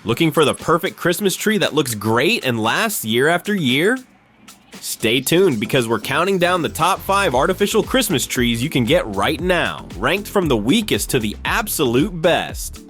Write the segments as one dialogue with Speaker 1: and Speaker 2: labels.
Speaker 1: Looking for the perfect Christmas tree that looks great and lasts year after year? Stay tuned because we're counting down the top 5 artificial Christmas trees you can get right now, ranked from the weakest to the absolute best.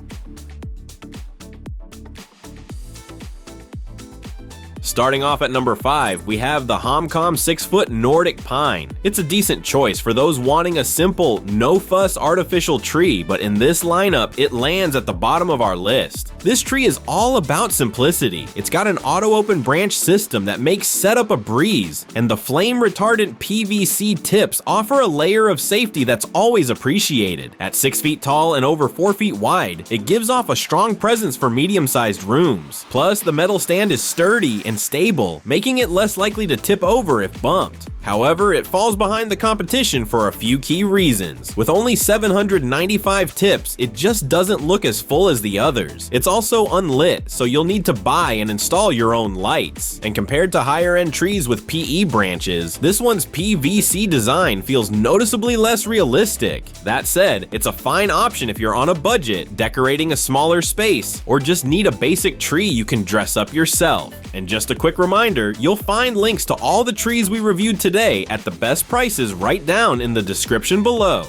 Speaker 1: Starting off at number 5, we have the HOMCOM 6-foot Nordic Pine. It's a decent choice for those wanting a simple, no-fuss artificial tree, but in this lineup, it lands at the bottom of our list. This tree is all about simplicity. It's got an auto-open branch system that makes setup a breeze, and the flame-retardant PVC tips offer a layer of safety that's always appreciated. At 6 feet tall and over 4 feet wide, it gives off a strong presence for medium-sized rooms. Plus, the metal stand is sturdy and stable, making it less likely to tip over if bumped. However, it falls behind the competition for a few key reasons. With only 795 tips, it just doesn't look as full as the others. It's also unlit, so you'll need to buy and install your own lights. And compared to higher-end trees with PE branches, this one's PVC design feels noticeably less realistic. That said, it's a fine option if you're on a budget, decorating a smaller space, or just need a basic tree you can dress up yourself. And just a quick reminder, you'll find links to all the trees we reviewed today at the best prices right down in the description below.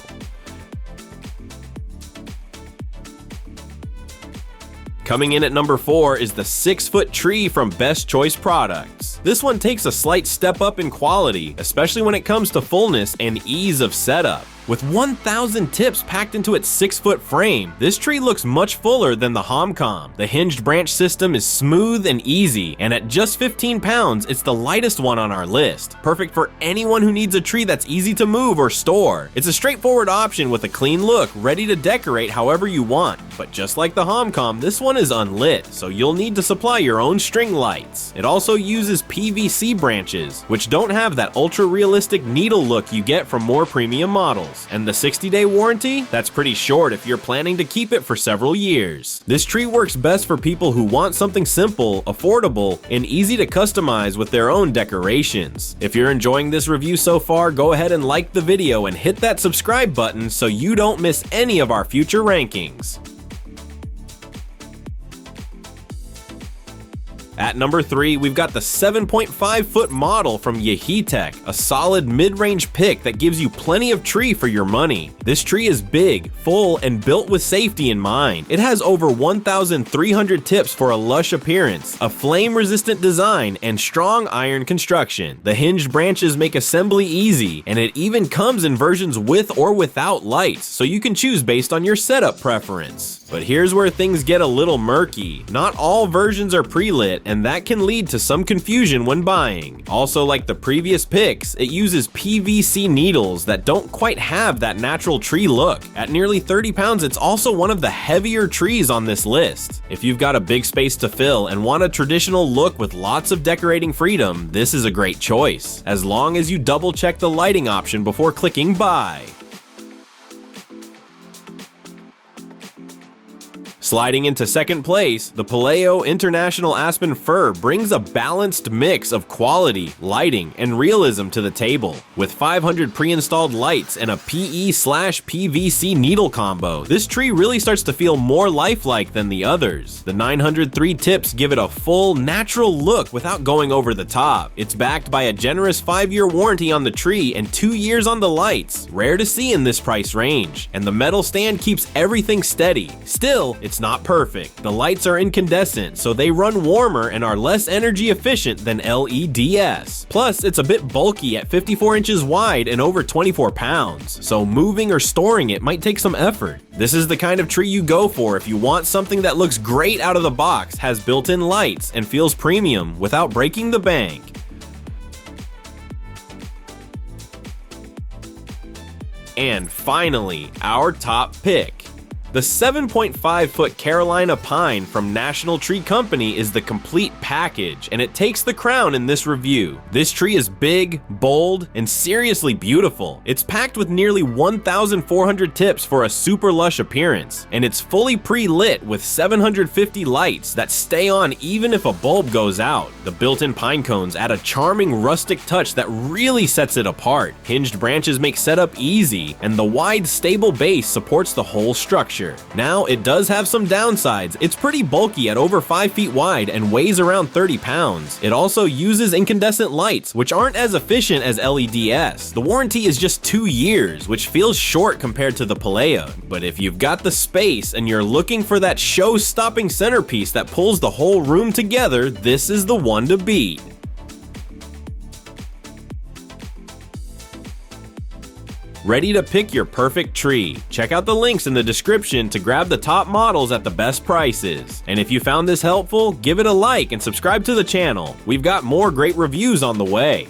Speaker 1: Coming in at number 4 is the 6-foot tree from Best Choice Products. This one takes a slight step up in quality, especially when it comes to fullness and ease of setup. With 1,000 tips packed into its 6-foot frame, this tree looks much fuller than the HOMCOM. The hinged branch system is smooth and easy, and at just 15 pounds, it's the lightest one on our list. Perfect for anyone who needs a tree that's easy to move or store. It's a straightforward option with a clean look, ready to decorate however you want. But just like the HOMCOM, this one is unlit, so you'll need to supply your own string lights. It also uses PVC branches, which don't have that ultra-realistic needle look you get from more premium models. And the 60-day warranty? That's pretty short if you're planning to keep it for several years. This tree works best for people who want something simple, affordable, and easy to customize with their own decorations. If you're enjoying this review so far, go ahead and like the video and hit that subscribe button so you don't miss any of our future rankings. At number 3, we've got the 7.5-foot model from Yaheetech, a solid mid-range pick that gives you plenty of tree for your money. This tree is big, full, and built with safety in mind. It has over 1,300 tips for a lush appearance, a flame-resistant design, and strong iron construction. The hinged branches make assembly easy, and it even comes in versions with or without lights, so you can choose based on your setup preference. But here's where things get a little murky. Not all versions are pre-lit, and that can lead to some confusion when buying. Also, like the previous picks, it uses PVC needles that don't quite have that natural tree look. At nearly 30 pounds, it's also one of the heavier trees on this list. If you've got a big space to fill and want a traditional look with lots of decorating freedom, this is a great choice, as long as you double check the lighting option before clicking buy. Sliding into second place, the Puleo International Aspen Fir brings a balanced mix of quality, lighting, and realism to the table. With 500 pre-installed lights and a PE/PVC needle combo, this tree really starts to feel more lifelike than the others. The 903 tips give it a full, natural look without going over the top. It's backed by a generous 5-year warranty on the tree and 2 years on the lights, rare to see in this price range. And the metal stand keeps everything steady. Still, it's not perfect. The lights are incandescent, so they run warmer and are less energy efficient than LEDs. Plus, it's a bit bulky at 54 inches wide and over 24 pounds, so moving or storing it might take some effort. This is the kind of tree you go for if you want something that looks great out of the box, has built-in lights, and feels premium without breaking the bank. And finally, our top pick. The 7.5-foot Carolina Pine from National Tree Company is the complete package, and it takes the crown in this review. This tree is big, bold, and seriously beautiful. It's packed with nearly 1,400 tips for a super lush appearance, and it's fully pre-lit with 750 lights that stay on even if a bulb goes out. The built-in pine cones add a charming rustic touch that really sets it apart. Hinged branches make setup easy, and the wide, stable base supports the whole structure. feature. Now, it does have some downsides. It's pretty bulky at over 5 feet wide and weighs around 30 pounds. It also uses incandescent lights, which aren't as efficient as LEDs. The warranty is just 2 years, which feels short compared to the Puleo. But if you've got the space and you're looking for that show-stopping centerpiece that pulls the whole room together, this is the one to beat. Ready to pick your perfect tree? Check out the links in the description to grab the top models at the best prices. And if you found this helpful, give it a like and subscribe to the channel. We've got more great reviews on the way.